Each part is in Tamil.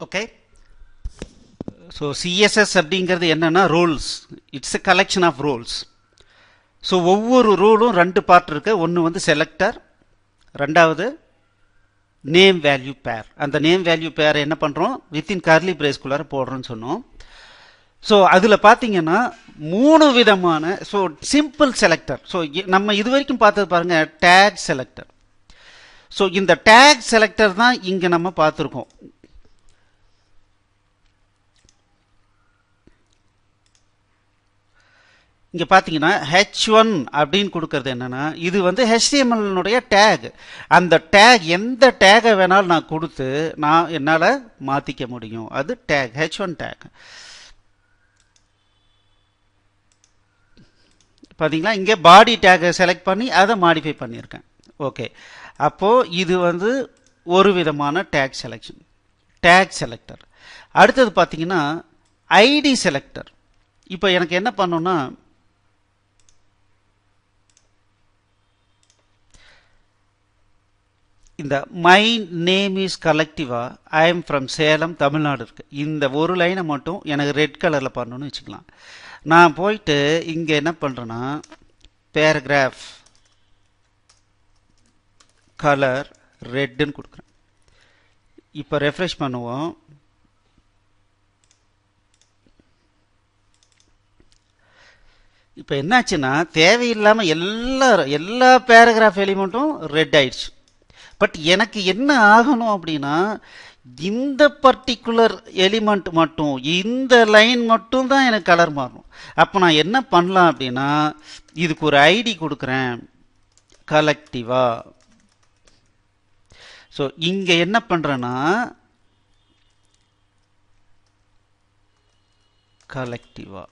ஓகே. ஸோ சிஎஸ்எஸ் அப்படிங்கிறது என்னன்னா rules. It's a collection of rules. So ஒவ்வொரு ரூலும் ரெண்டு பார்ட் இருக்கு. ஒன்று வந்து செலக்டர், ரெண்டாவது நேம் வேல்யூ பேர். அந்த நேம் வேல்யூ பேர் என்ன பண்ணுறோம், வித்தின் கர்லி பிரேஸ்குள்ளார போடுறோன்னு சொன்னோம். ஸோ அதில் பார்த்தீங்கன்னா மூணு விதமான ஸோ சிம்பிள் செலக்டர். ஸோ நம்ம இது வரைக்கும் பார்த்தது பாருங்க டேக் செலக்டர். ஸோ இந்த டேக் செலக்டர் தான் இங்கே நம்ம பார்த்துருக்கோம். இங்கே பார்த்தீங்கன்னா H1 அப்படின்னு கொடுக்கறது என்னன்னா, இது வந்து HTML டேக். அந்த டேக் எந்த டேகை வேணாலும் நான் கொடுத்து நான் என்னால் மாற்றிக்க முடியும். அது டேக், H1 டேக். பார்த்தீங்களா, இங்கே பாடி டேகை செலக்ட் பண்ணி அதை மாடிஃபை பண்ணியிருக்கேன். ஓகே, அப்போது இது வந்து ஒரு விதமான டேக் செலெக்ஷன், டேக் செலக்டர். அடுத்தது பார்த்தீங்கன்னா ஐடி செலக்டர். இப்போ எனக்கு என்ன பண்ணணும்னா, இந்த மை நேம் இஸ் கலெக்டிவா, I am from Salem, Tamil Nadu இருக்கு. இந்த ஒரு லைனை மட்டும் எனக்கு ரெட் கலரில் பண்ணணும்னு வச்சுக்கலாம். நான் போயிட்டு இங்கே என்ன பண்ணுறேன்னா பேராகிராஃப் கலர் ரெட்டுன்னு கொடுக்குறேன். இப்போ ரெஃப்ரெஷ் பண்ணுவோம். இப்போ என்னாச்சுன்னா தேவையில்லாமல் எல்லா பேராகிராஃப் எலிமெண்ட்டும் ரெட் ஆயிடுச்சு. பட் எனக்கு என்ன ஆகணும் அப்படின்னா, இந்த பர்டிகுலர் எலிமெண்ட் மட்டும், இந்த லைன் மட்டும் தான் எனக்கு கலர் மாறணும். அப்போ நான் என்ன பண்ணலாம் அப்படின்னா, இதுக்கு ஒரு ஐடி கொடுக்குறேன், கலெக்டிவா. ஸோ இங்கே என்ன பண்ணுறேன்னா கலெக்டிவா.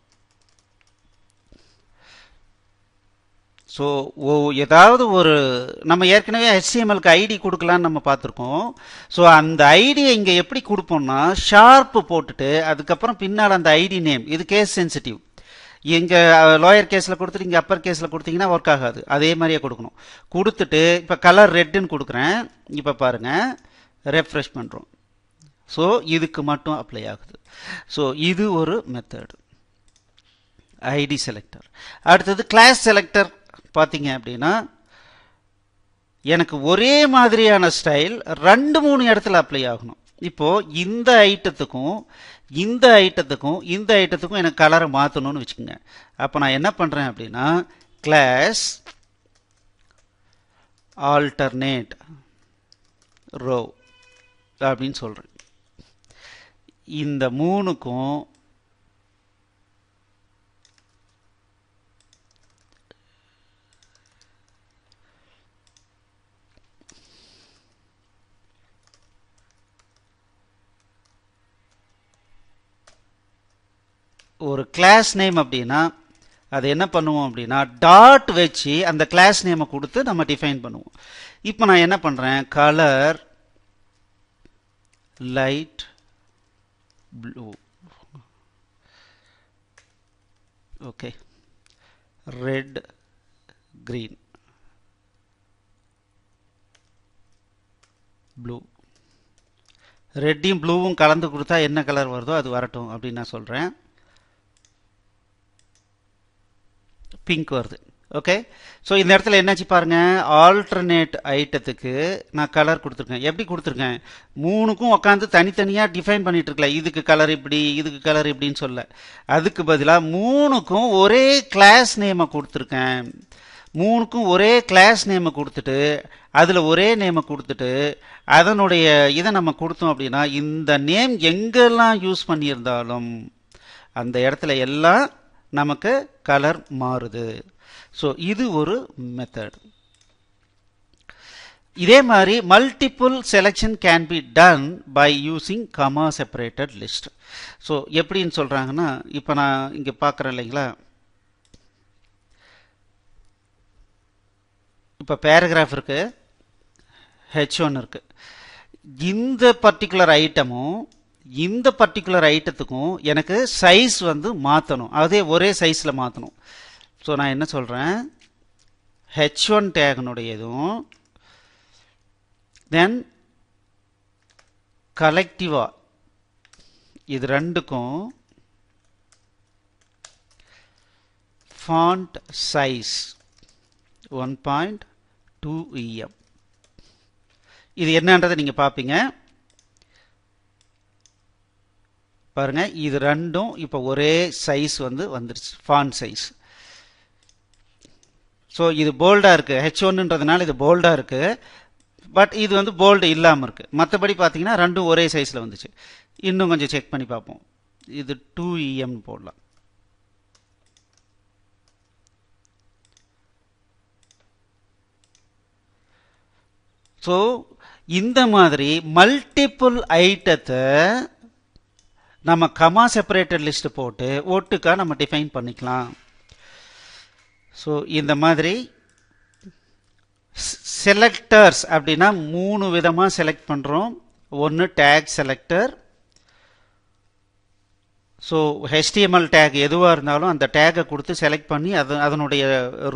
ஸோ ஏதாவது ஒரு நம்ம ஏற்கனவே HTMLக்கு ஐடி கொடுக்கலான்னு நம்ம பார்த்துருக்கோம். ஸோ அந்த ஐடியை இங்கே எப்படி கொடுப்போம்னா ஷார்ப்பு போட்டுட்டு அதுக்கப்புறம் பின்னால் அந்த ஐடி நேம், இது கேஸ் சென்சிட்டிவ். இங்கே லோயர் கேஸில் கொடுத்துட்டு இங்கே அப்பர் கேஸில் கொடுத்தீங்கன்னா ஒர்க் ஆகாது. அதே மாதிரியே கொடுக்கணும். கொடுத்துட்டு இப்போ கலர் ரெட்டுன்னு கொடுக்குறேன். இப்போ பாருங்கள், ரெஃப்ரெஷ் பண்ணுறோம். ஸோ இதுக்கு மட்டும் அப்ளை ஆகுது. ஸோ இது ஒரு மெத்தடு, ஐடி செலக்டர். அடுத்தது கிளாஸ் செலக்டர். பார்த்தீங்க அப்படின்னா எனக்கு ஒரே மாதிரியான ஸ்டைல் 2-3 இடத்துல அப்ளை ஆகணும். இப்போ இந்த ஐட்டத்துக்கும் இந்த ஐட்டத்துக்கும் இந்த ஐட்டத்துக்கும் எனக்கு கலரை மாற்றணும்னு வச்சுக்கோங்க. அப்போ நான் என்ன பண்ணுறேன் அப்படின்னா கிளாஸ் ஆல்டர்னேட் ரோ அப்படின்னு சொல்கிறேன். இந்த மூணுக்கும் ஒரு கிளாஸ் நேம் அப்படின்னா அது என்ன பண்ணுவோம் அப்படின்னா டாட் வச்சு அந்த கிளாஸ் நேமை கொடுத்து நம்ம டிஃபைன் பண்ணுவோம். இப்போ நான் என்ன பண்ணுறேன், colour light blue, okay, red green blue. ரெட்டையும் ப்ளூவும் கலந்து கொடுத்தா என்ன கலர் வருதோ அது வரட்டும் அப்படின்னு நான் சொல்கிறேன். பிங்க் வருது. ஓகே, ஸோ இந்த இடத்துல என்னாச்சு பாருங்க, ஆல்டர்னேட் ஐட்டத்துக்கு நான் கலர் கொடுத்துருக்கேன். எப்படி கொடுத்துருக்கேன், மூணுக்கும் உட்காந்து தனித்தனியாக டிஃபைன் பண்ணிட்டு இருக்கல, இதுக்கு கலர் இப்படி இதுக்கு கலர் இப்படின்னு சொல்ல. அதுக்கு பதிலாக மூணுக்கும் ஒரே கிளாஸ் நேமை கொடுத்துருக்கேன். மூணுக்கும் ஒரே கிளாஸ் நேமை கொடுத்துட்டு அதில் ஒரே நேமை கொடுத்துட்டு அதனுடைய இதை நம்ம கொடுத்தோம் அப்படின்னா இந்த நேம் எங்கெல்லாம் யூஸ் பண்ணியிருந்தாலும் அந்த இடத்துல எல்லாம் நமக்கு கலர் மாறுது. ஸோ இது ஒரு மெத்தட். இதே மாதிரி multiple selection can be done by using comma separated list. So எப்படின்னு சொல்கிறாங்கன்னா, இப்போ நான் இங்கே பார்க்குறேன் இல்லைங்களா, இப்போ பேராகிராஃப் இருக்கு, H1 இருக்கு. இந்த பர்டிகுலர் ஐட்டமும் இந்த பர்டிகுலர் ஐட்டத்துக்கும் எனக்கு சைஸ் வந்து மாற்றணும், அதே ஒரே சைஸில் மாற்றணும். ஸோ நான் என்ன சொல்கிறேன், H1 டேகனுடையதும் தென் கலெக்டிவா இது ரெண்டுக்கும் font size 1.2 em. இது என்னன்றதை நீங்க பாப்பீங்க. பாருங்க, இது ரெண்டும் இப்ப ஒரே சைஸ் வந்துருச்சு, font size. ஸோ இது போல்டா இருக்கு, H1ன்றதுனால இது போல்டா இருக்கு. பட் இது போல்டு இல்லாம இருக்கு. மற்றபடி பார்த்தீங்கன்னா ரெண்டும் ஒரே சைஸ்ல வந்துச்சு. இன்னும் கொஞ்சம் செக் பண்ணி பார்ப்போம். இது 2em போடலாம். ஸோ இந்த மாதிரி மல்டிபிள் ஐட்டத்தை நம்ம கமா செப்பரேட்டட் லிஸ்ட் போட்டு ஒட்டுக்கா நம்ம டிஃபைன் பண்ணிக்கலாம். ஸோ இந்த மாதிரி செலக்டர்ஸ் அப்படின்னா 3 விதமா செலக்ட் பண்றோம். ஒன்று take selector. So HTML take எதுவாக இருந்தாலும் அந்த டேகை கொடுத்து செலக்ட் பண்ணி அதனுடைய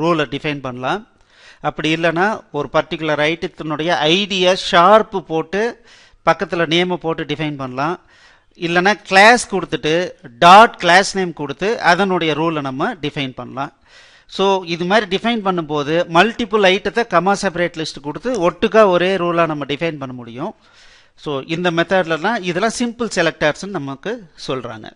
ரோலை டிஃபைன் பண்ணலாம். அப்படி இல்லைன்னா ஒரு பர்டிகுலர் ஐட்டத்தினுடைய ஐடியா ஷார்ப்பு போட்டு பக்கத்தில் நேமை போட்டு டிஃபைன் பண்ணலாம். இல்லைன்னா கிளாஸ் கொடுத்துட்டு டாட் கிளாஸ் நேம் கொடுத்து அதனுடைய ரூலை நம்ம டிஃபைன் பண்ணலாம். ஸோ இது மாதிரி டிஃபைன் பண்ணும்போது மல்டிபிள் ஐட்டத்தை கமா செப்பரேட் லிஸ்ட் கொடுத்து ஒட்டுக்கா ஒரே ரூலாக நம்ம டிஃபைன் பண்ண முடியும். ஸோ இந்த மெத்தட்லலாம் இதெல்லாம் சிம்பிள் செலக்டர்ஸ்ன்னு நமக்கு சொல்கிறாங்க.